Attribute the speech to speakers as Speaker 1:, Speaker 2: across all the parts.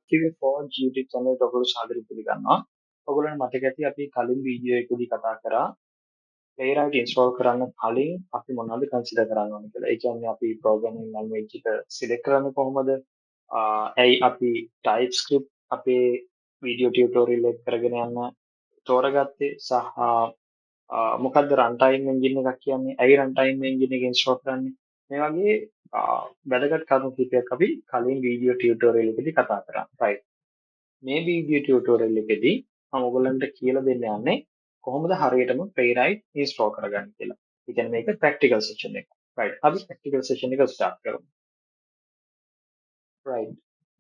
Speaker 1: TV4 YouTube channel එක ඔයගොල්ලෝ සාදරයෙන් පිළිගන්නවා. ඔයගොල්ලන්ට මතක ඇති අපි කලින් වීඩියෝ එකකදී කතා කරා playwright install කරන්න කලින් අපි මොනවද consider කරන්න ඕනේ කියලා. ඒ කියන්නේ අපි programming language එක select කරන්නේ කොහොමද? ඇයි අපි TypeScript අපේ වීඩියෝ ටියුටෝරියල් එක කරගෙන යන්න තෝරගත්තේ සහ මොකද්ද runtime engine එකක් කියන්නේ? ඇයි runtime engine එක install කරන්නේ? මේ වගේ වැදගත් කරුණු කිහිපයක් අපි කලින් වීඩියෝ ටියුටෝරියල් එකදී කතා කරා. right. මේ වීඩියෝ ටියුටෝරියල් එකදී මම ඔයගලන්ට කියලා දෙන්න යන්නේ කොහොමද හරියටම playwright install කරගන්නේ කියලා. ඒ කියන්නේ මේක practical session එක. right. අපි practical session එක start කරමු. right.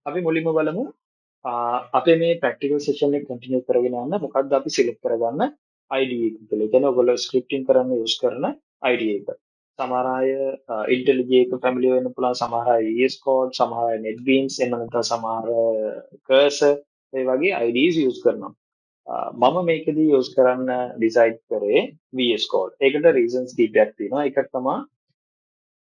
Speaker 1: අපි මුලින්ම බලමු අපේ මේ practical session එක continue කරගෙන යන්න මොකක්ද අපි select කරගන්න IDE එක කියලා. ඒ කියන්නේ ඔයගොල්ලෝ scripting කරන්න use කරන IDE එක. සමහර අය IntelliJ එක familiar වෙන්න පුළුවන්, සමහර අය VS Code, සමහර අය NetBeans, එහෙම නැත්නම් සමහර Cursor ඒ වගේ IDEs use කරනවා. මම මේකෙදි use කරන්න decide කරේ VS Code. ඒකට reasons කීපයක් තියෙනවා. එකක් තමයි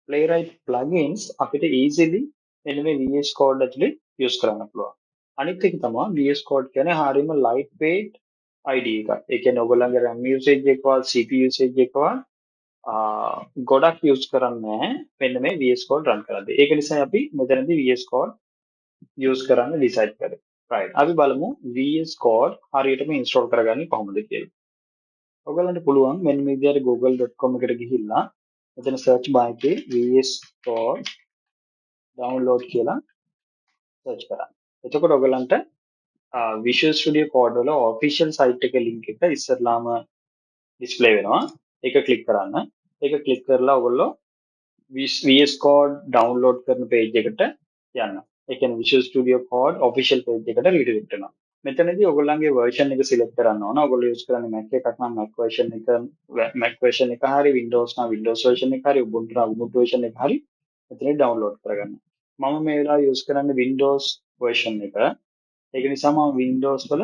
Speaker 1: playwright plugins අපිට easily මෙන්න මේ VS Code ඇතුලේ use කරන්න පුළුවන්. අනිත් එක තමයි VS Code කියන්නේ හරියම lightweight IDE එකක්. ඒ කියන්නේ ඔයගොල්ලන්ගේ RAM usage එකවත් CPU usage එකවත් ගොඩක් use කරන්නේ නැහැ මෙන්න මේ VS Code run කරද්දී. ඒක නිසා අපි මෙතනදී VS Code use කරන්න decide කරේ. right. අපි බලමු VS Code හරියටම install කරගන්නේ කොහොමද කියලා. ඔයගලන්ට පුළුවන් මෙන්න මේ විදිහට google.com එකට ගිහිල්ලා මෙතන search bar එකේ VS Code download කියලා search කරන්න. එතකොට ඔයගලන්ට Visual Studio Code වල official site එකේ link එක ඉස්සරලාම display වෙනවා. ඒක click කරන්න. ඒක click කරලා ඔයගොල්ලෝ VS Code download කරන page එකට යන්න. ඒ කියන්නේ Visual Studio Code official page එකට redirect වෙනවා. මෙතනදී ඔයගොල්ලන්ගේ version එක select කරන්න ඕන. ඔයගොල්ලෝ use කරන්නේ Mac එකක් නම් Mac version එක හරි, Windows නම් Windows version එක හරි, Ubuntu නම් Ubuntu version එක හරි මෙතන download කරගන්න. මම මේ වෙලාවේ use කරන්නේ Windows version එක. ඒක නිසා මම Windows වල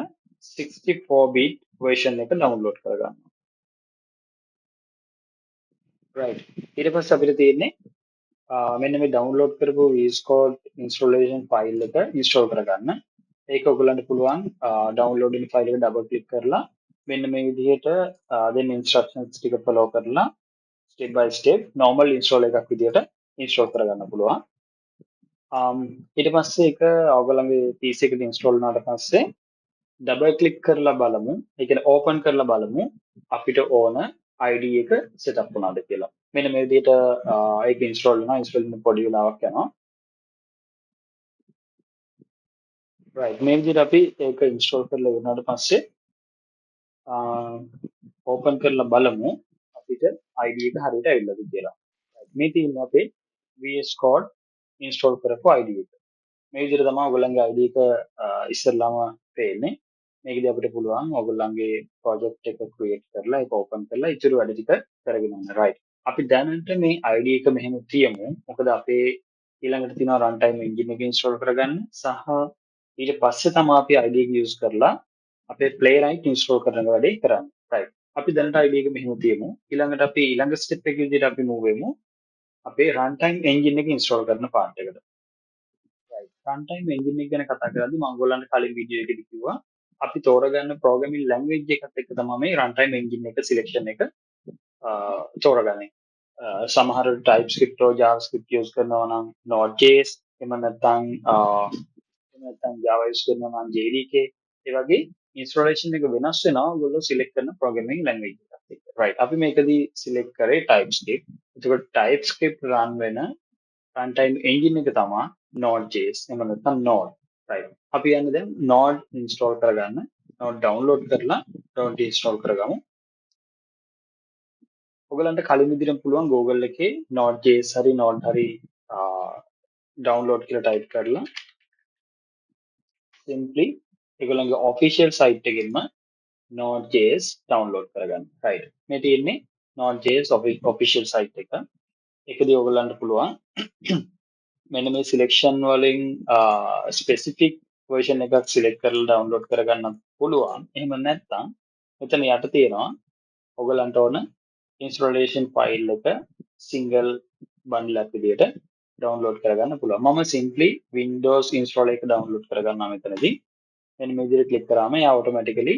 Speaker 1: 64-bit version එක download කරගන්නවා. right. ඊට පස්සේ අපිට තියෙන්නේ මෙන්න මේ download කරපු VS Code installation file එක install කරගන්න. ඒක ඔයගලන්ට පුළුවන් downloading file එක double click කරලා මෙන්න මේ විදිහට දෙන instructions ටික follow කරලා step by step normal install එකක් විදිහට install කරගන්න පුළුවන්. ඊට පස්සේ ඒක ඔයගලන්ගේ PC එකට install වුණාට පස්සේ double click කරලා බලමු. ඒ කියන්නේ open කරලා බලමු අපිට ඕන IDE එක setup වුණාද කියලා. මෙන්න මේ විදිහට ඒක install වෙනවා. install වෙන පොඩි වෙලාවක් යනවා. right. මේ විදිහට අපි ඒක install කරලා ඉවරනාට පස්සේ open කරලා බලමු අපිට IDE එක හරියට ඇවිල්ලාද කියලා. මේ තියෙන්නේ අපේ VS Code install කරපු IDE එක. මේ විදිහට තමයි ඔයගොල්ලන්ගේ IDE එක ඉස්සරලාම පේන්නේ. මේකදී අපිට පුළුවන් ඔයගොල්ලන්ගේ project එක create කරලා ඒක open කරලා ඉතුරු වැඩ ටික කරගෙන යන්න. right. අපි දැනට මේ IDE එක මෙහෙම තියමු. මොකද අපේ ඊළඟට තියෙනවා runtime engine එක install කරගන්න සහ ඊට පස්සේ තමයි අපි IDE එක use කරලා අපේ playwright install කරන වැඩේ කරන්නේ. right. අපි දැනට IDE එක මෙහෙම තියමු. ඊළඟට අපි ඊළඟ step එක විදිහට අපි move වෙමු. අපේ runtime engine එක install කරන part එකට. right. runtime engine එක ගැන කතා කරද්දී මම ඔයගොල්ලන්ට කලින් වීඩියෝ එකේදී කිව්වා අපි තෝරගන්න programming language එකත් එක්ක තමයි මේ runtime engine එක selection එක තෝරගන්නේ. සමහර TypeScript or JavaScript use කරනවා නම් Node.js එහෙම නැත්නම් Java use කරනවා නම් JDK ඒ වගේ installation එක වෙනස් වෙනවා ඔයගොල්ලෝ select කරන programming language එකත් එක්ක. right. අපි මේකදී select කරේ TypeScript. එතකොට TypeScript run වෙන runtime engine එක තමයි Node.js එහෙම නැත්නම් Node. right. අපි යන්නේ දැන් Node install කරගන්න. Node download කරලා Node install කරගමු. ඔයගලන්ට කලින් විදිහටම පුළුවන් Google එකේ Node.js හරි Node හරි download කියලා type කරලා simply ඒගොල්ලන්ගේ official site එකෙන්ම Node.js download කරගන්න. right. මේ තියෙන්නේ Node.js official site එක. ඒකදී ඔයගලන්ට පුළුවන් මෙන්න මේ selection වලින් specific version එකක් select කරලා download කරගන්න පුළුවන්. එහෙම නැත්නම් මෙතන යට තියෙනවා ඔයගලන්ට ඕන installation file එක single bundle එකක් විදිහට ඩවුන්ලෝඩ් කරගන්න පුළුවන්. මම සිම්පලි Windows install එක ඩවුන්ලෝඩ් කරගන්නවා මෙතනදී. මෙන්න මේ විදිහට ක්ලික් කරාම එයා ඔටෝමැටිකලි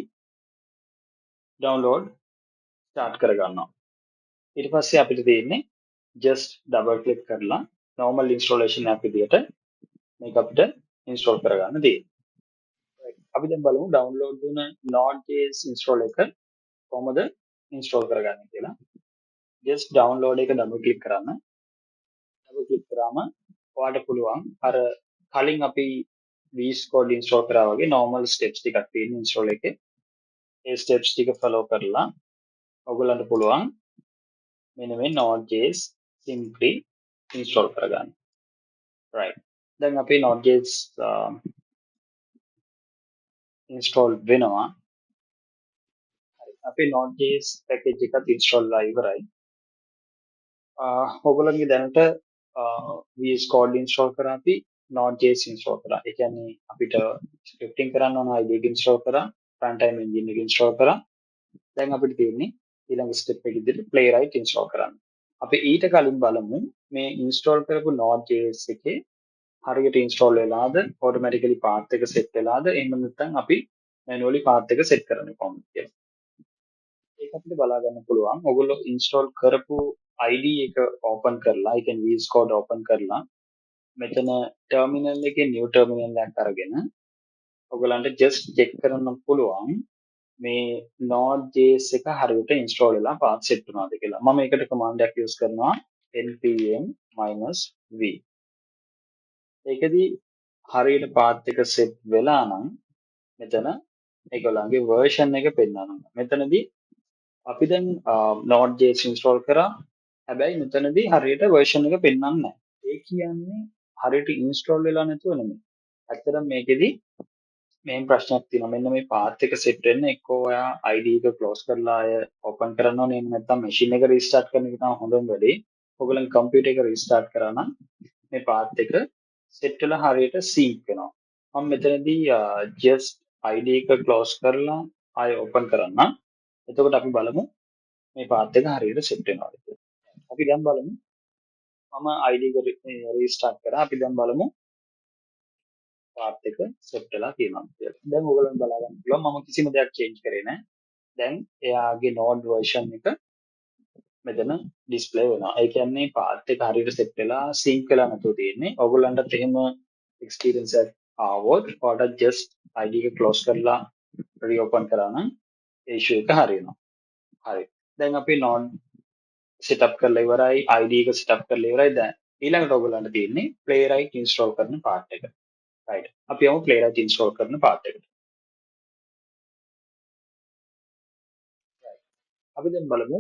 Speaker 1: ඩවුන්ලෝඩ් ස්ටාර්ට් කරගන්නවා. ඊට පස්සේ අපිට තියෙන්නේ just double click කරලා normal installation app විදිහට මේක අපිට install කරගන්න තියෙන්නේ. අපි දැන් බලමු download වුණ Node.js install එක කොහොමද install කරගන්නේ කියලා. just download එක double click කරන්න. double click කරාම ඔයාලට පුළුවන් අර කලින් අපි VS Code install කරා වගේ normal steps ටිකක් තියෙන install එකේ. ඒ steps ටික follow කරලා ඔයගොල්ලන්ට පුළුවන් මෙන්න මේ Node.js simply install කරගන්න. right. දැන් අපි Node.js install වෙනවා. හරි. අපි Node.js package එකත් install වෙලා ඉවරයි. ඔයගොල්ලන්ගේ දැනට VS Code install කරා අපි Node.js install කරා. ඒ කියන්නේ අපිට scripting කරන්න ඕන IDE එක install කරා, runtime engine එක install කරා. දැන් අපිට තියෙන්නේ ඊළඟ step එක විදිහට playwright install කරන්න. අපි ඊට කලින් බලමු මේ install කරපු Node.js එකේ හරියට install වෙලාද, automatically path එක set වෙලාද, එහෙම නැත්නම් අපි manually path එක set කරන්නේ කොහොමද කියලා. ඒක අපිට බලා ගන්න පුළුවන්. ඔයගොල්ලෝ install කරපු IDE එක open කරලා, ඒ කියන්නේ VS Code open කරලා මෙතන terminal එකේ new terminal එකක් අරගෙන ඔයගලන්ට just check කරන්න පුළුවන් මේ Node.js එක හරියට install වෙලා path set වුණාද කියලා. මම ඒකට command එකක් use කරනවා npm-v. ඒකදී හරියට path එක set වෙලා නම් මෙතන ඒගොල්ලන්ගේ version එක පෙන්නනවා. මෙතනදී අපි දැන් Node.js install කරා. හැබැයි මෙතනදී හරියට version එක පෙන්වන්නේ නැහැ. ඒ කියන්නේ හරියට install වෙලා නැතුව නෙමෙයි. ඇත්තටම මේකෙදී මේන් ප්‍රශ්නයක් තියෙනවා. මෙන්න මේ path එක set වෙන්න එක්කෝ ඔයා IDE එක close කරලා ආය open කරන්න ඕනේ. එහෙම නැත්නම් machine එක restart කරන එක තමයි හොඳම වැඩේ. ඔයගොල්ලන් computer එක restart කරා නම් මේ path එක set වෙලා හරියට sync වෙනවා. මම මෙතනදී just IDE එක close කරලා ආය open කරන්න. එතකොට අපි බලමු මේ path එක හරියට set වෙනවද කියලා. අපි දැන් බලමු. මම IDE එක restart කරා. අපි දැන් බලමු path එක set වෙලා තියෙනවා කියලා. දැන් ඔයගොල්ලන් බලා ගන්න පුළුවන් මම කිසිම දෙයක් change කරේ නැහැ. දැන් එයාගේ node version එක මෙතන display වෙනවා. ඒ කියන්නේ path එක හරියට set වෙලා sync වෙලා නැතුව තියෙන්නේ. ඔයගොල්ලන්ටත් එහෙම experience එකක් ආවොත් ඔයාලට just IDE එක close කරලා reopen කරා නම් ඒ issue එක හරියනවා. හරි. දැන් අපි node setup කරලා ඉවරයි, IDE එක setup කරලා ඉවරයි. දැන් ඊළඟට ඔයගොල්ලන්ට තියෙන්නේ playwright install කරන part එක. right. අපි යමු playwright install කරන part එකට. අපි දැන් බලමු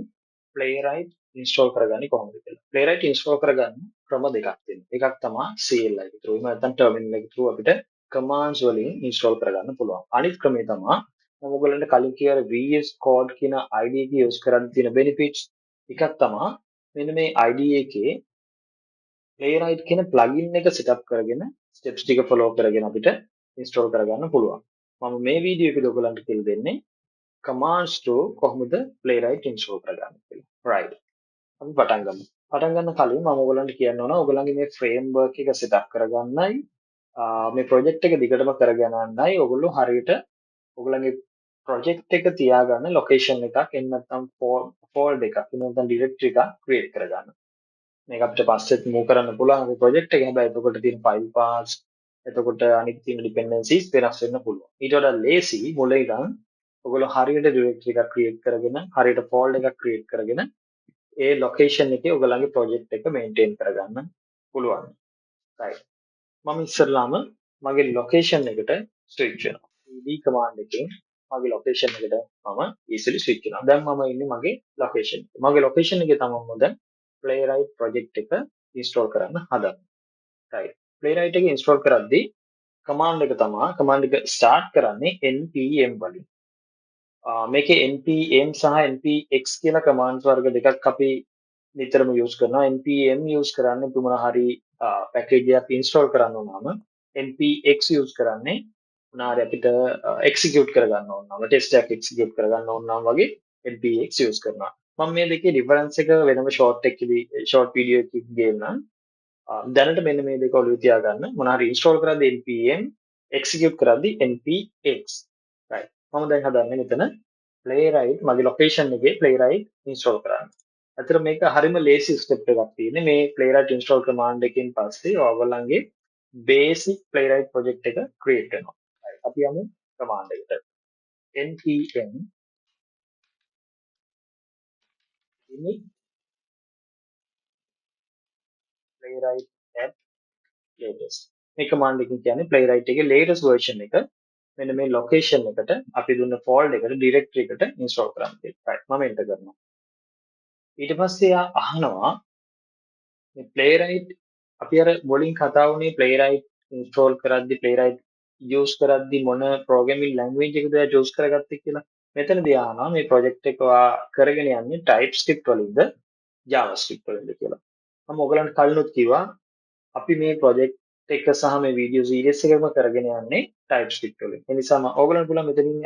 Speaker 1: playwright install කරගන්නේ කොහොමද කියලා. playwright install කරගන්න ක්‍රම දෙකක් තියෙනවා. එකක් තමයි CLI එක through. එහෙම නැත්නම් terminal එක through අපිට commands වලින් install කරගන්න පුළුවන්. අනිත් ක්‍රමය තමයි මම ඔයගොල්ලන්ට කලින් කියලා VS Code කියන IDE එක use කරන්න තියෙන benefits එකක් තමයි මෙන්න මේ IDE එකේ playwright කියන plugin එක setup කරගෙන steps ටික follow කරගෙන අපිට install කරගන්න පුළුවන්. මම මේ වීඩියෝ එකේදී ඔයගොල්ලන්ට කියලා දෙන්නේ commands to කොහොමද playwright install කරගන්නේ කියලා. right. අපි පටන් ගමු. පටන් ගන්න කලින් මම ඔයගොල්ලන්ට කියන්න ඕන ඔයගොල්ලන්ගේ මේ framework එක setup කරගන්නයි මේ project එක දිගටම කරගෙන යන්නයි ඔයගොල්ලෝ හරියට ඔයගොල්ලන්ගේ project එක තියාගන්න location එකක් එන්න නැත්නම් folder එකක් එන්න නැත්නම් directory එකක් create කරගන්න. මේක අපිට පස්සෙත් move කරන්න පුළුවන් අපේ project එක. හැබැයි එතකොට තියෙන file paths එතකොට අනිත් තියෙන dependencies වෙනස් වෙන්න පුළුවන්. ඊට වඩා lazy මුලින් ඉඳන් ඔයගොල්ලෝ හරියට directory එකක් create කරගෙන හරියට folder එකක් create කරගෙන ඒ location එකේ ඔයගොල්ලන්ගේ project එක maintain කරගන්න පුළුවන්. right. මම ඉස්සරලාම මගේ location එකට switch වෙනවා. cd command එකෙන් මගේ location එකට මම easily switch වෙනවා. දැන් මම ඉන්නේ මගේ location එකේ. මගේ location එකේ තමයි මම දැන් playwright project එක install කරන්න හදන්නේ. right. playwright එක install කරද්දී command එක start කරන්නේ npm වලින්. මේකේ npm සහ npx කියලා commands වර්ග දෙකක් අපි නිතරම use කරනවා. npm use කරන්නේ තුමන හරි package එකක් install කරන්න ඕනම npx use කරන්නේ මොනාරි අපිට execute කරගන්න ඕන නම් test එකක් execute කරගන්න ඕන නම් වගේ npx use කරනවා. මම මේ දෙකේ difference එක වෙනම short video එකකින් ගේන්නම්. දැනට මෙන්න මේ දෙක ඔළුවේ තියාගන්න. මොනවා හරි ඉන්ස්ටෝල් කරද්දී npm execute කරද්දී npx right. මම දැන් හදන්නේ මෙතන playwright මගේ location එකේ playwright install කරන්න. අතර මේක හරිම ලේසි ස්ටෙප් එකක් තියෙන්නේ. මේ playwright install command එකෙන් පස්සේ ඔයගොල්ලන්ගේ basic playwright project එක create වෙනවා. right. අපි යමු command එකට. npm init playwright app latest. මේ command එකකින් කියන්නේ playwright එකේ latest version එක මෙන්න මේ location එකට අපි දුන්න folder එකට directory එකට install කරන්න කියලා. right. මම enter කරනවා. ඊට පස්සේ එයා අහනවා මේ playwright අපි අර මුලින් කතා වුණේ playwright install කරද්දි playwright use කරද්දි මොන programming language එකද එයා choose කරගත්තේ කියලා. මෙතනදී අහනවා මේ project එක ඔයා කරගෙන යන්නේ TypeScript වලින්ද JavaScript වලින්ද කියලා. මම ඔයගලන්ට කලිනුත් කිව්වා අපි මේ project එක සහ මේ video series එකම කරගෙන යන්නේ TypeScript වලින්. ඒ නිසා මම ඔයගලන්ට පුළුවන් මෙතනින්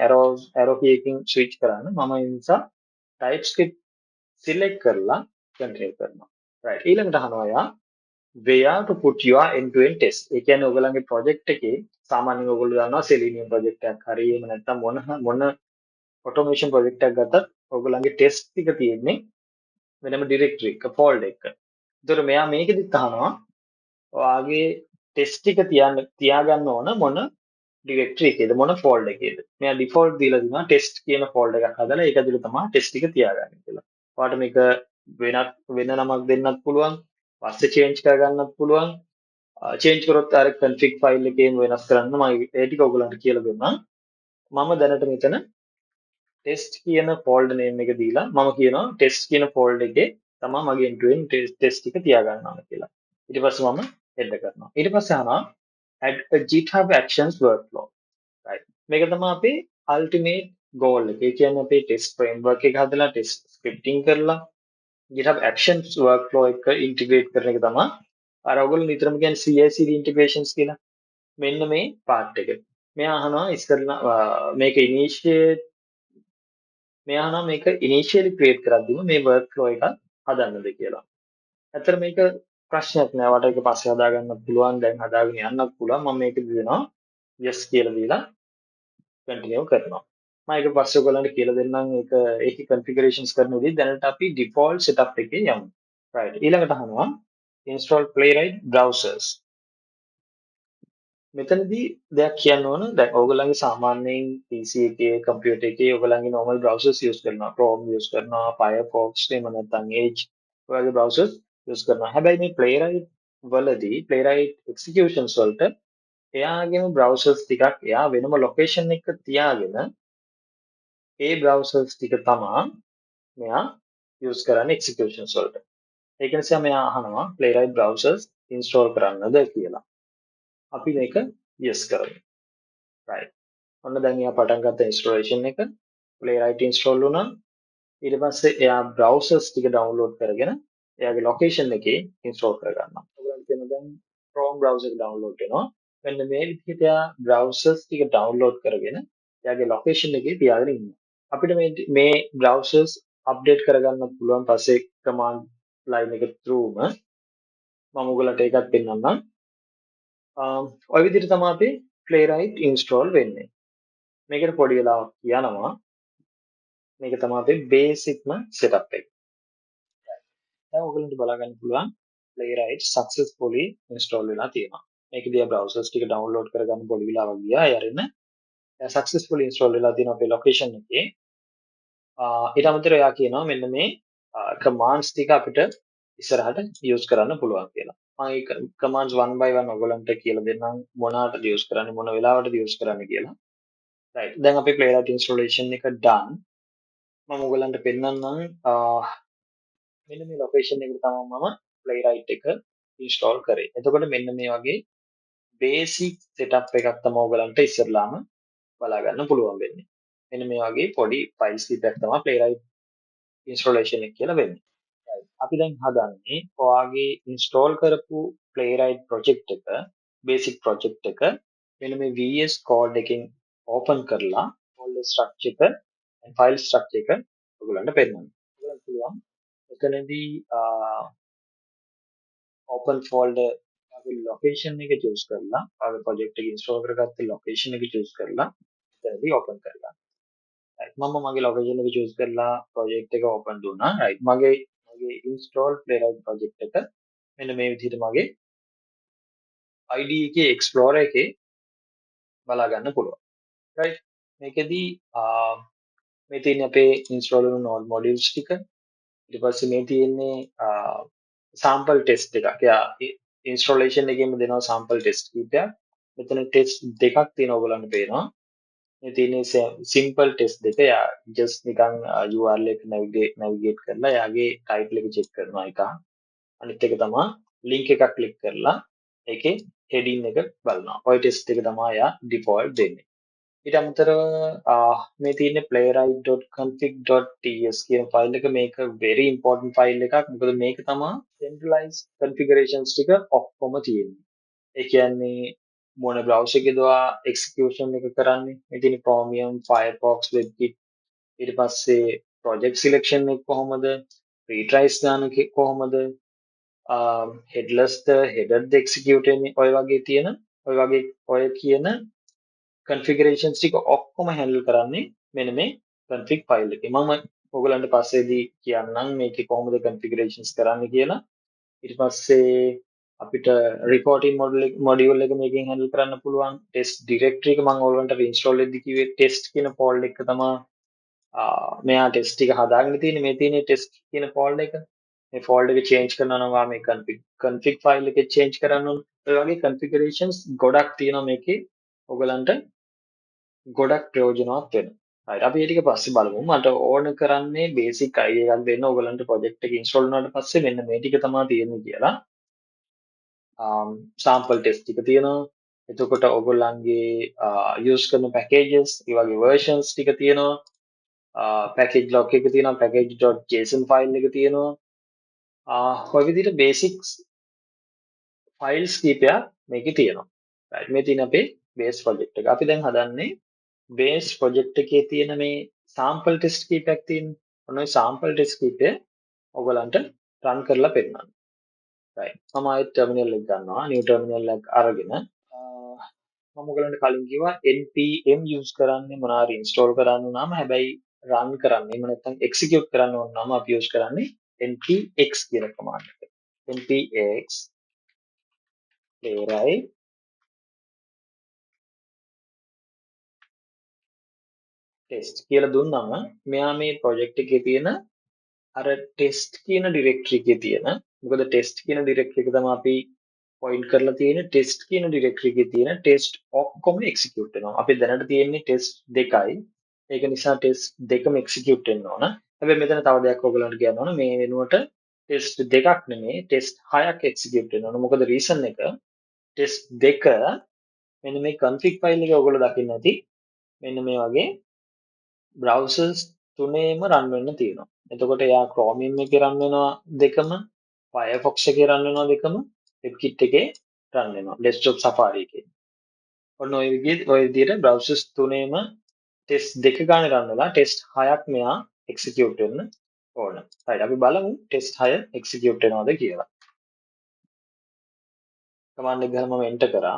Speaker 1: arrow key එකකින් switch කරන්න. මම ඒ නිසා TypeScript select කරලා continue කරනවා. right. ඊළඟට අහනවා යා where to put your end-to-end test. ඒ කියන්නේ ඔයගලන්ගේ project එකේ සාමාන්‍යයෙන් ඔයගොල්ලෝ දන්නවා Selenium project එකක් හරි එහෙම නැත්නම් මොන automation project එකක් ගත්තත් ඔයගලන්ගේ test ටික තියෙන්නේ වෙනම directory එක folder එක. ඒතර මෙයා මේකෙදිත් අහනවා ඔයාගේ test ටික තියාගන්න ඕන මොන directory එකේද මොන folder එකේද. මෙයා default දීලා දෙනවා test කියන folder එකක් හදලා ඒක ඇතුලේ තමයි test ටික තියාගන්න කියලා. ඔයාලට මේක වෙන නමක් දෙන්නත් පුළුවන්. පස්සේ change කරගන්නත් පුළුවන්. change කරොත් අර config file එකේම වෙනස් කරන්න මම ඒ ටික ඔයගලන්ට කියලා දුන්නා. මම දැනට මෙතන test කියන folder name එක දීලා මම කියනවා test කියන folder එකේ තමයි මගේ end to end test ටික තියාගන්න ඕන කියලා. ඊට පස්සේ මම enter කරනවා. ඊට පස්සේ අහනවා add a GitHub actions workflow. right. මේක තමයි අපේ ultimate goal එක. ඒ කියන්නේ අපේ test framework එක හදලා test scripting කරලා GitHub actions workflow එක integrate කරන එක තමයි අර ඔයගොල්ලෝ නිතරම කියන්නේ CI/CD integrations කියලා. මෙන්න මේ part එක. මෙයා අහනවා ඉස්සරලා මේක initially create කරද්දිම මේ workflow එක හදන්නද කියලා. ඇත්තට මේක ප්‍රශ්නයක් නෑ. වට ඒක පස්සේ හදාගන්නත් පුළුවන්. දැන් හදාගෙන යන්නත් පුළුවන්. මම මේක දෙනවා yes කියලා දීලා continue කරනවා. මම ඒක පස්සේ ඔයගලන්ට කියලා දෙන්නම් ඒකේ configurations කරන විදිහ. දැනට අපි default setup එකේ යමු. right. ඊළඟට අහනවා install playwright browsers. මෙතනදී දෙයක් කියන්න ඕන. දැන් ඕගොල්ලන්ගේ සාමාන්‍යයෙන් PC එකේ කම්පියුටර් එකේ ඕගොල්ලන්ගේ normal browsers use කරනවා. Chrome use කරනවා, Firefox එහෙම නැත්නම් Edge වගේ browsers use කරනවා. හැබැයි මේ playwright වලදී playwright executions වලට එයාගේම browsers ටිකක් එයා වෙනම location එක තියාගෙන ඒ browsers ටික තමා මෙයා use කරන්නේ executions වලට. ඒක නිසා මෙයා අහනවා playwright browsers install කරන්නද කියලා. අපි මේක yes කරමු. right. ඔන්න දැන් එයා පටන් ගත්ත installation එක playwright install වුණා. ඊට පස්සේ එයා browsers ටික download කරගෙන එයාගේ location එකේ install කරගන්නවා. ඔයගොල්ලන්ට කියන දැන් Chrome browser එක download වෙනවා. මෙන්න මේ විදිහට එයා browsers ටික download කරගෙන එයාගේ location එකේ තියාගෙන ඉන්නවා. අපිට මේ browsers update කරගන්නත් පුළුවන් පස්සේ command line එක throughම මම ඔයගලන්ට ඒකත් පෙන්නන්නම්. ඔය විදිහට තමයි අපි playwright install වෙන්නේ. මේකට පොඩි වෙලාවක් යනවා. මේක තමයි අපේ බේසික්ම setup එක. දැන් ඔයගලන්ට බලා ගන්න පුළුවන් playwright successfully install වෙලා තියෙනවා. මේකදී browsers ටික download කරගන්න පොඩි වෙලාවක් ගියා. ඒ අරින්න successfully install වෙලා තියෙන අපේ location එකේ. ඊට අමතරව එයා කියනවා මෙන්න මේ commands ටික අපිට ඉස්සරහට use කරන්න පුළුවන් කියලා. මම ඒ commands one by one ඔයගලන්ට කියලා දෙන්නම් මොනකටද use කරන්නේ මොන වෙලාවටද use කරන්නේ කියලා. right. දැන් අපේ playwright installation එක done. මම ඔයගලන්ට පෙන්නන්නම් මෙන්න මේ location එකට තමයි මම playwright එක install කරේ. එතකොට මෙන්න මේ වගේ basic setup එකක් තමයි ඔයගලන්ට ඉස්සරලාම බලා ගන්න පුළුවන් වෙන්නේ. මෙන්න මේ වගේ පොඩි file snippet එකක් තමයි playwright installation එක කියලා වෙන්නේ. right. අපි දැන් හදන්නේ ඔයාගේ install කරපු playwright project එක basic project එක මෙන්න මේ VS Code එකෙන් open කරලා folder structure එක and file structure එක ඔයගලන්ට පෙන්නන්න. ඔයගලන්ට පුළුවන් එතනදී open folder වගේ location එක choose කරලා ආගේ project එක install කරගත්ත location එක choose කරලා එතනදී open කරගන්න. right මම මගේ location එක choose කරලා project එක open දුන්නා. right මගේ install playwright project එක මෙන්න මේ විදිහට මගේ IDE එකේ explorer එකේ බලා ගන්න පුළුවන්. right මේකෙදී මේ තියෙන්නේ අපේ install වුණු node modules ටික. ඊට පස්සේ මේ තියෙන්නේ sample test එකක්. එයා installation එකේම දෙනවා sample test කීපයක්. මෙතන test දෙකක් තියෙනවා ඔයගොල්ලන්ට පේනවා. මේ තියෙන්නේ simple test දෙක. එයා just නිකන් URL එක navigate කරලා එයාගේ title එක check කරනවා එක. අනිත් එක තමයි link එකක් click කරලා ඒකේ heading එක බලනවා. ওই test එක තමයි එයා default දෙන්නේ. ඊට අමතරව මේ තියෙන playwright.config.ts කියන ෆයිල් එක මේක very important ෆයිල් එකක්. මොකද මේක තමයි centralized configurations ටික ඔක්කොම තියෙන්නේ. ඒ කියන්නේ මොන browser එකේද execution එක කරන්නේ. මේ තියෙන Chromium, Firefox, WebKit ඊට පස්සේ project selection එක කොහොමද? retries ගන්න කොහොමද? headless header execute වෙන්නේ ඔය කියන configurations ටික ඔක්කොම handle කරන්නේ මෙන්න මේ config file එකේ. මම ඔයගලන්ට පස්සේදී කියන්නම් මේකේ කොහොමද configurations කරන්න කියලා. ඊට පස්සේ අපිට reporting module එක මේකෙන් handle කරන්න පුළුවන්. test directory එක මම ඔයගලන්ට install වෙද්දි කිව්වේ test කියන folder එක තමයි මෙයා test ටික හදාගෙන තියෙන්නේ. මේ තියෙන්නේ test කියන folder එක. මේ folder එක change කරනවා නම් මේ config file එකේ change කරන්න ඕන. ඒ වගේ configurations ගොඩක් තියෙනවා මේකේ. ඔයගලන්ට ගොඩක් ප්‍රයෝජනවත් වෙනවා. හරි අපි ඒ ටික පස්සේ බලමු. මට ඕන කරන්නේ බේසික් අයිඩියා එකක් දෙන්න ඔයගලන්ට ප්‍රොජෙක්ට් එක ඉන්ස්ටෝල් වුණාට පස්සේ මෙන්න මේ ටික තමයි තියෙන්නේ කියලා. sample test ටික තියෙනවා. එතකොට ඔයගොල්ලන්ගේ use කරන packages, ඒ වගේ versions ටික තියෙනවා. package log එක තියෙනවා, package.json file එක තියෙනවා. ඔය විදිහට basics files කීපයක් මේකේ තියෙනවා. right මේ තියෙන අපේ base project එක. අපි දැන් හදන්නේ base project එකේ තියෙන මේ sample test කීපයක් තියෙනවා. ඔන්න ඔය sample test කීපය ඔයගලන්ට run කරලා පෙන්නන්න. right මම ආයෙත් terminal එක ගන්නවා. new terminal එක අරගෙන මම ඔයගලන්ට කලින් කිව්වා npm use කරන්නේ මොනවාරි install කරන්න නම් හැබැයි run කරන්න එහෙම නැත්නම් execute කරන්න ඕන නම් අපි use කරන්නේ npx කියන command එක. npx playwright test කියලා දුන්නාම මෙයා මේ project එකේ තියෙන අර test කියන directory එකේ තියෙන මොකද test කියන directory එක තමයි අපි point කරලා තියෙන්නේ test කියන directory එකේ තියෙන test ඔක්කොම execute වෙනවා. අපි දැනට තියෙන්නේ test දෙකයි. ඒක නිසා test දෙකම execute වෙන්න ඕන. හැබැයි මෙතන තව දෙයක් ඔයගලන්ට කියන්න ඕන මේ වෙනුවට test දෙකක් නෙමෙයි test හයක් execute වෙන්න ඕන. මොකද reason එක test දෙක මෙන්න මේ config file එක ඔයගොල්ලෝ දකින්න ඇති. මෙන්න මේ වගේ browsers තුනේම run වෙන්න තියෙනවා. එතකොට එයා Chromium එකේ run වෙනවා දෙකම, Firefox එකේ run වෙනවා දෙකම, WebKit එකේ run වෙනවා desktop Safari එකේ. ඔන්න ඔය විදිහට browsers තුනේම test දෙක ගානේ run වෙලා test හයක් මෙයා execute වෙන්න ඕන. right අපි බලමු test 6 execute වෙනවද කියලා. command එක ගහලා මම enter කරා.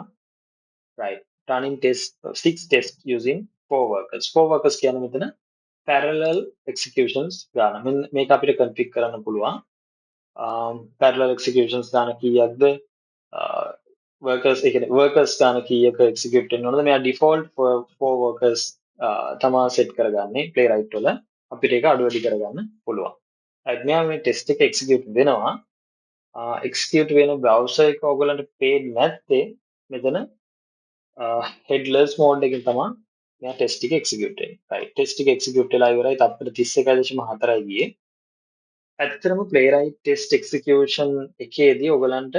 Speaker 1: right running test 6 test using 4 workers. 4 workers කියන්නේ මෙතන parallel executions ගන්න. මේක අපිට config කරන්න පුළුවන්. parallel executions ගන්න කීයක්ද? workers ඒ කියන්නේ workers ගන්න කීයක execute වෙන්න ඕනද? මෙයා default for workers තමා set කරගන්නේ playwright වල. අපිට ඒක අඩු වැඩි කරගන්න පුළුවන්. right මෙයා මේ test එක execute වෙනවා. execute වෙන browser එක ඔයගලන්ට පේන්නේ නැත්තේ මෙතන headless mode එකෙන් තමයි මෙයා test එක execute වෙන්නේ. right test එක execute වෙලා ඉවරයි. තත්පර 31.4යි ගියේ. ඇත්තටම playwright test execution එකේදී ඔයගලන්ට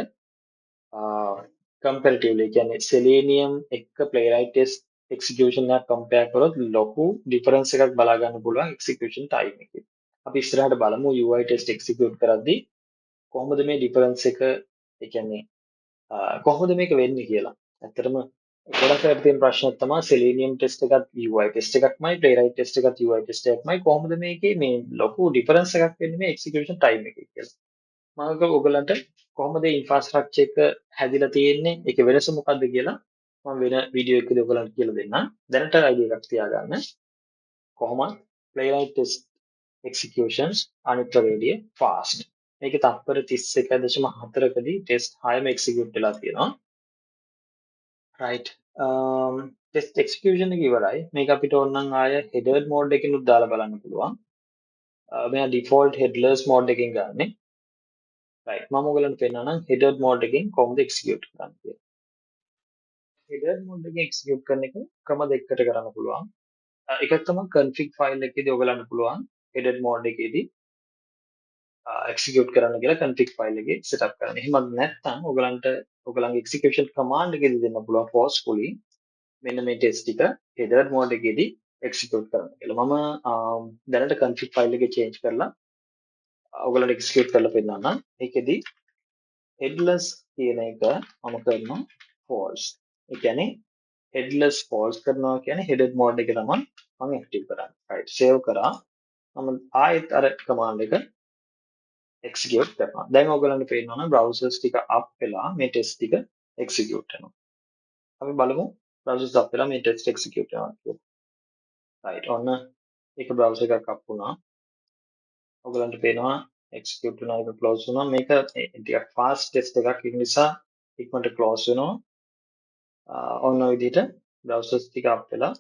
Speaker 1: comparatively කියන්නේ selenium එක්ක playwright test execution එකක් compare කරොත් ලොකු difference එකක් බලා ගන්න පුළුවන් execution time එකේ. අපි ඉස්සරහට බලමු UI test execute කරද්දී කොහොමද මේ difference එක ඒ කියන්නේ කොහොමද මේක වෙන්නේ කියලා. ඇත්තටම ගොඩක් අයට තියෙන ප්‍රශ්නයක් තමයි selenium test එකත් UI test එකක්මයි playwright test එකත් UI test එකක්මයි කොහොමද මේකේ මේ ලොකු difference එකක් වෙන්නේ මේ execution time එකේ කියලා. මම ඔයගලන්ට කොහොමද ඉන්ෆ්‍රාස්ට්‍රක්චර් එක හැදිලා තියෙන්නේ ඒකේ වෙනස මොකක්ද කියලා මම වෙන වීඩියෝ එකකදී ඔයගලන්ට කියලා දෙන්නම්. දැනට අයිඩියා එකක් තියාගන්න. කොහොමද playwright test executions අනිත් වැඩිය fast. මේකේ තත්පර 31.4කදී ටෙස්ට් 6ම එක්සිකියුට් වෙලා තියෙනවා. right. ටෙස්ට් එක්සිකියුෂන් එක ඉවරයි. මේක අපිට ඕනනම් ආය header mode එකකිනුත් දාලා බලන්න පුළුවන්. මෙයා default headless mode එකකින් ගන්නෙ. right. මම ඔයගලන්ට පෙන්නන්නම් header mode එකකින් කොහොමද එක්සිකියුට් කරන්නේ කියලා. header mode එකකින් එක්සිකියුට් කරන එක ක්‍රම දෙකකට කරන්න පුළුවන්. එකක් තමයි config file එකේදී ඔයගලන්ට පුළුවන් header mode එකේදී එක්සිකියුට් කරන්න කියලා config file එකේ setup කරන්න. එහෙම නැත්නම් ඔයගලන්ට ඔයගලන්ගේ execution command එකේදී දෙන්න පුළුවන් forcefully මෙන්න මේ ටෙස්ට් ටික header mode එකේදී execute කරන්න කියලා. මම දැනට config file එකේ change කරලා ඔයගලන්ට execute කරලා පෙන්නන්නම්. ඒකෙදී headless කියන එක මම කරනවා false. ඒ කියන්නේ headless false කරනවා කියන්නේ headed mode එක තමයි මම active කරන්නේ. right save කරා. මම ආයෙත් අර command එක execute කරනවා. දැන් ඔයගලන්ට පේනවා නම් browsers ටික up වෙලා මේ test ටික execute වෙනවා. අපි බලමු browsers up වෙලා මේ test execute වෙනවා කියලා. right ඔන්න එක browser එකක් up වුණා. ඔයගලන්ට පේනවා execute වෙනවා එක close වුණා. මේක ටිකක් fast test එකක් ඒ නිසා ඉක්මනට close වෙනවා. ඔන්න ඔය විදිහට browsers ටික up වෙලා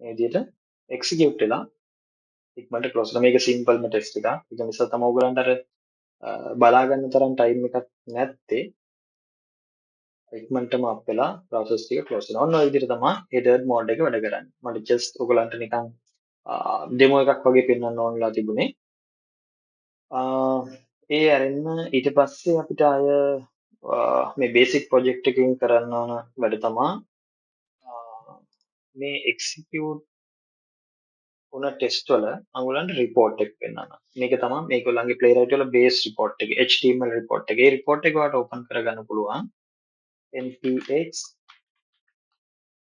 Speaker 1: මේ විදිහට execute වෙලා ඉක්මනට close වෙනවා. මේක simple ම test එකක්. ඒක නිසා තමයි ඔයගලන්ට අර බලා ගන්න තරම් time එකක් නැත්තේ. ඉක්මනටම up වෙලා browsers ටික close වෙනවා. ඔන්න ඔය විදිහට තමයි header mode එක වැඩ කරන්නේ. මට just ඔයගලන්ට නිකන් demo එකක් වගේ පෙන්වන්න ඕනලා තිබුණේ. ඒ අරෙන්න ඊට පස්සේ අපිට අය මේ basic project එකකින් කරන්න ඕන වැඩ තමයි මේ execute වුණ test වල අඟුලන්ට report එක පෙන්වන්න. මේක තමයි මේගොල්ලන්ගේ playwright වල base report එක HTML report එක. ඒ report එක ඔයාලට open කරගන්න පුළුවන් npx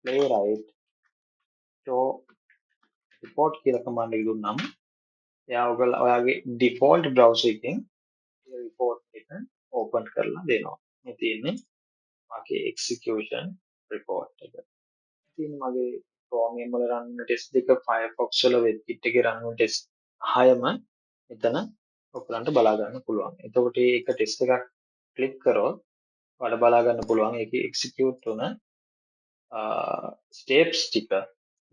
Speaker 1: playwright show report කියලා command එක දුන්නාම එයා ඔයාගේ default browser එකෙන් ඒ report එක open කරලා දෙනවා. මේ තියෙන්නේ මගේ execution report එක. තියෙන්නේ මගේ Chromium වල run වෙන test දෙක Firefox වල WebKit එකේ run වෙන test 6ම එතන ඔයගලන්ට බලා ගන්න පුළුවන්. එතකොට මේක test එකක් click කරොත් ඔයාලට බලා ගන්න පුළුවන් ඒකේ execute වුණ steps ටික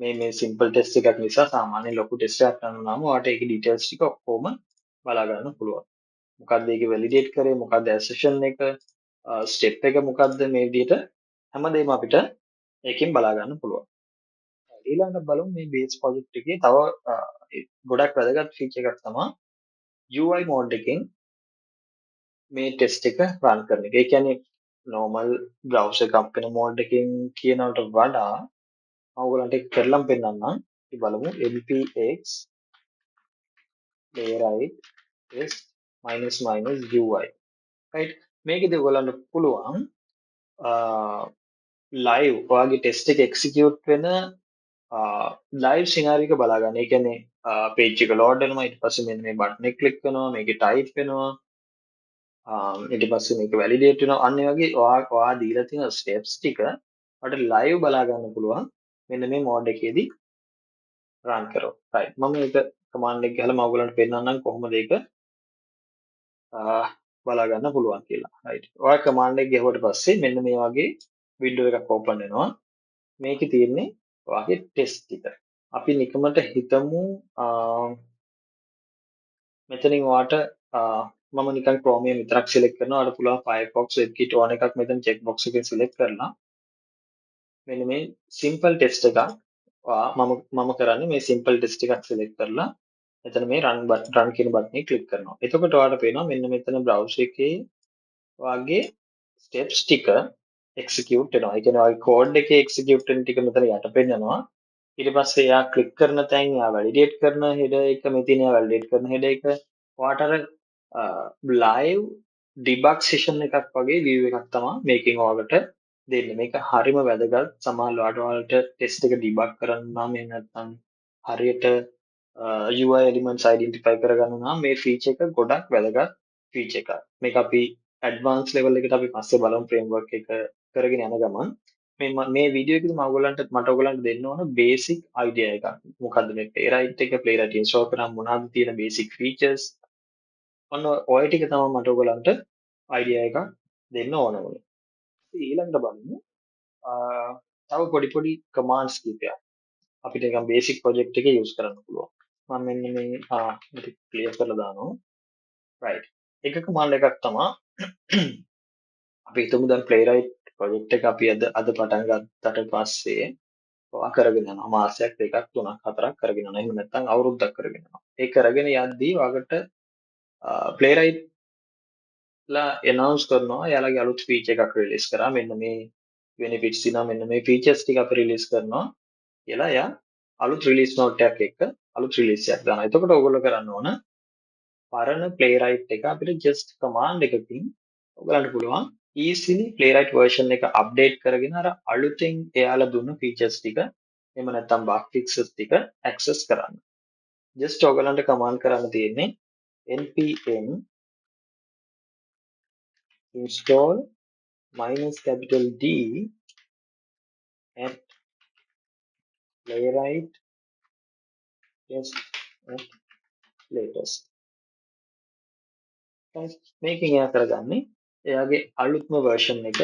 Speaker 1: මේ simple test එකක් නිසා සාමාන්‍ය ලොකු test එකක් කරනවා නම් ඔයාලට ඒකේ details ටික ඔක්කොම බලා ගන්න පුළුවන්. මොකක්ද ඒක validate කරේ මොකක්ද assertion එක step එක මොකක්ද මේ විදිහට හැමදේම අපිට ඒකෙන් බලා ගන්න පුළුවන්. ඊළඟට බලමු මේ base project එකේ තව ගොඩක් වැදගත් feature එකක් තමයි UI mode එකෙන් මේ test එක run කරන එක. ඒ කියන්නේ normal browser එකක් වෙන mode එකකින් කියනවට වඩා මම ඔයගලන්ට ඒක කරලම් පෙන්නන්නම්. අපි බලමු npx playwright test --- UI. right මේකදී ඔයගලන්ට පුළුවන් live ඔයාගේ test එක execute වෙන ලයිව් සිනාරියෝ එක බලා ගන්න. ඒ කියන්නේ page එක load වෙනවා ඊට පස්සේ මෙන්න මේ button එක click කරනවා මේකේ type වෙනවා ඊට පස්සේ මේක validate වෙනවා. අන්න ඒ වගේ ඔයා දීලා තියෙන steps ටික ඔයාලට live බලා ගන්න පුළුවන් මෙන්න මේ mode එකේදී run කරොත්. right මම මේක command එක ගහලා මම ඔයගලන්ට පෙන්නන්නම් කොහොමද ඒක බලා ගන්න පුළුවන් කියලා. right ඔයා command එක ගහුවට පස්සේ මෙන්න මේ වගේ window එකක් open වෙනවා. මේකේ තියෙන්නේ ඔයාගේ test ටික. අපි නිකමට හිතමු මෙතනින් ඔයාට මම නිකන් Chromium විතරක් select කරනවා. ඔයාලට පුළුවන් Firefox WebKit ඕන එකක් මෙතන check box එකෙන් select කරලා මෙන්න මේ simple test එකක් මම කරන්නේ මේ simple test එකක් select කරලා මෙතන මේ run කියන button එක click කරනවා. එතකොට ඔයාලට පේනවා මෙන්න මෙතන browser එකේ ඔයාගේ steps ටික execute වෙනවා. ඒ කියන්නේ ඔයාගේ code එකේ execute වෙන ටික මෙතන යට පෙන්නනවා. ඊට පස්සේ එයා ක්ලික් කරන තැන් එයා වැලිඩේට් කරන හෙඩර් එක මෙතන එයා වැලිඩේට් කරන හෙඩර් එක ඔයාට අර ලයිව් ඩිබග් සෙෂන් එකක් වගේ view එකක් තමයි මේකෙන් ඔයාලට දෙන්නේ. මේක හරිම වැදගත්. සමහරවිට ඔයාලට ටෙස්ට් එක ඩිබග් කරන්න නම් එහෙම නැත්නම් හරියට UI elements identify කරගන්න නම් මේ feature එක ගොඩක් වැදගත්. ෆීචර් එකක්. මේක අපි ඇඩ්වාන්ස් ලෙවල් එකට අපි පස්සේ බලමු ෆ්‍රේම්වර්ක් එක කරගෙන යන ගමන්. මේ වීඩියෝ එකේදී මට ඔයගලන්ට දෙන්න ඕන බේසික් අයිඩියා එකක්. මොකද්ද මේ ප්ලේරයිට් එක ප්ලේරයිට් ඉන්ස්ටෝල් කරාම මොනවද තියෙන බේසික් ෆීචර්ස් ඔන්න ඔය ටික තමයි මට ඔයගලන්ට අයිඩියා එකක් දෙන්න ඕන වුණේ. ඊළඟට බලමු තව පොඩි පොඩි කමාන්ඩ්ස් කිහිපයක් අපිට නිකන් බේසික් ප්‍රොජෙක්ට් එකේ යූස් කරන්න පුළුවන්. මම මෙන්න මේ මේක ක්ලියර් කරලා දානවා. රයිට්. එක කමාන්ඩ් එකක් තමයි අපි හිතමු දැන් ප්ලේරයිට් ප්‍රොජෙක්ට් එක අපි අද පටන් ගත්තට පස්සේ ඔයා කරගෙන යනවා මාසයක් දෙකක් තුනක් හතරක් කරගෙන යනවා. එහෙම නැත්නම් අවුරුද්දක් කරගෙන යනවා. ඒ කරගෙන යද්දී ඔයාලට ප්ලේරයිට් ලා එනවුන්ස් කරනවා එයාලගේ අලුත් ෆීචර් එකක් රිලීස් කරා මෙන්න මේ බෙනිෆිට්ස් තියෙනවා මෙන්න මේ ෆීචර්ස් ටික අපි රිලීස් කරනවා කියලා එයා අලුත් රිලීස් නෝට් එකක් එක්ක අලුත් රිලීස් එකක් දානවා. එතකොට ඔයගොල්ලෝ කරන්න ඕන පරණ ප්ලේරයිට් එක අපිට ජස්ට් කමාන්ඩ් එකකින් ඔයගලන්ට පුළුවන් easily playwright version එක අප්ඩේට් කරගෙන අර අලුතෙන් එයාලා දුන්න ෆීචර්ස් ටික එහෙම නැත්නම් බග් ෆික්සස් ටික ඇක්සස් කරන්න. ජස්ට් ඔයගලන්ට කමාන්ඩ් කරන්න තියෙන්නේ npm install minus capital D at playwright test at latest. මේකෙන් එයා කරගන්නේ එයාගේ අලුත්ම version එක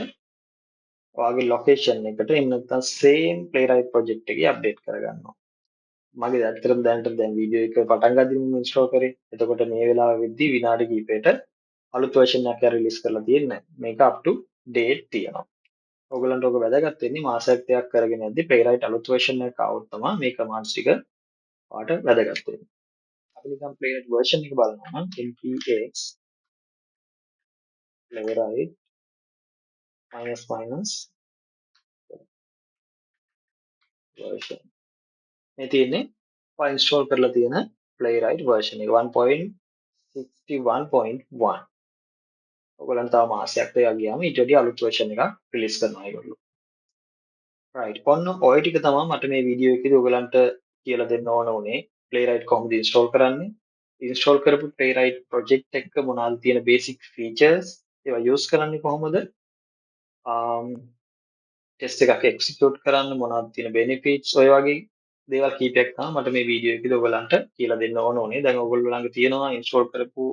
Speaker 1: ඔයාගේ location එකට එහෙම නැත්නම් same playwright project එකේ අප්ඩේට් කරගන්නවා. මගේ ඇත්තටම දැන් වීඩියෝ එක පටන් ගද්දිම ඉන්ස්ටෝල් කරේ. එතකොට මේ වෙලාව වෙද්දී විනාඩි කිහිපයකට අලුත් version එකක් රිලීස් කරලා තියෙන්නේ. මේක up to date තියෙනවා. ඔයගලන්ට ඔක වැදගත් වෙන්නේ මාසයක් දෙකක් කරගෙන යද්දී playwright අලුත් version එකක් ආවොත් තමයි මේ commands ටික ඔයාලට වැදගත් වෙන්නේ. අපි නිකන් playwright version එක බලනවා නම් npx playwright minus minus version මේ තියෙන්නේ ඔයා ඉන්ස්ටෝල් කරලා තියෙන playwright version එක 1.61.1 ඔයගලන්ට තව මාසයක් දෙකක් ගියාම ඊට වඩා අලුත් version එකක් රිලීස් කරනවා ඒගොල්ලෝ. right ඔන්න ඔය ටික තමයි මට මේ වීඩියෝ එකේදී ඔයගලන්ට කියලා දෙන්න ඕන උනේ playwright කොහොමද ඉන්ස්ටෝල් කරන්නේ ඉන්ස්ටෝල් කරපු playwright project එක මොනවද තියෙන basic features ඒවා use කරන්නේ කොහොමද ටෙස්ට් එකක් එක්සිකියුට් කරන්න මොනවද තියෙන benefits ඔය වගේ දේවල් කීපයක් තමයි මට මේ වීඩියෝ එකේදී ඔයගලන්ට කියලා දෙන්න ඕන උනේ. දැන් ඔයගොල්ලෝ ළඟ තියෙනවා ඉන්ස්ටෝල් කරපු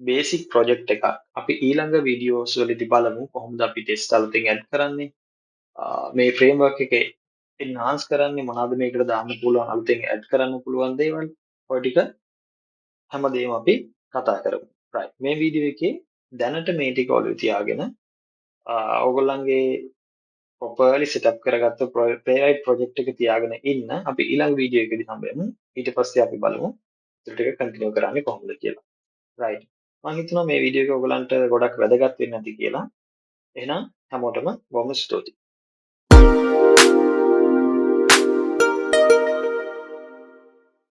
Speaker 1: බේසික් ප්‍රොජෙක්ට් එකක්. අපි ඊළඟ වීඩියෝස් වලදී බලමු කොහොමද අපි ටෙස්ට් අලුතෙන් ඇඩ් කරන්නේ. මේ ෆ්‍රේම්වර්ක් එකේ එන්හාන්ස් කරන්නේ මොනවද මේකට දාන්න පුළුවන් අලුතෙන් ඇඩ් කරන්න පුළුවන් දේවල්. ඔය ටික හැමදේම අපි කතා කරමු. right මේ වීඩියෝ එකේ දැනට මේ ටික ඔළුවේ තියාගෙන ඔයගොල්ලන්ගේ properly setup කරගත්ත playwright project එක තියාගෙන ඉන්න අපි ඊළඟ වීඩියෝ එකේදී හම්බෙමු. ඊට පස්සේ අපි බලමු ඊට ටික කන්ටිනියු කරන්නේ කොහොමද කියලා. right මම හිතනවා මේ වීඩියෝ එක ඔයගලන්ට ගොඩක් වැදගත් වෙන්න ඇති කියලා. එහෙනම් හැමෝටම බොහොම ස්තුතියි.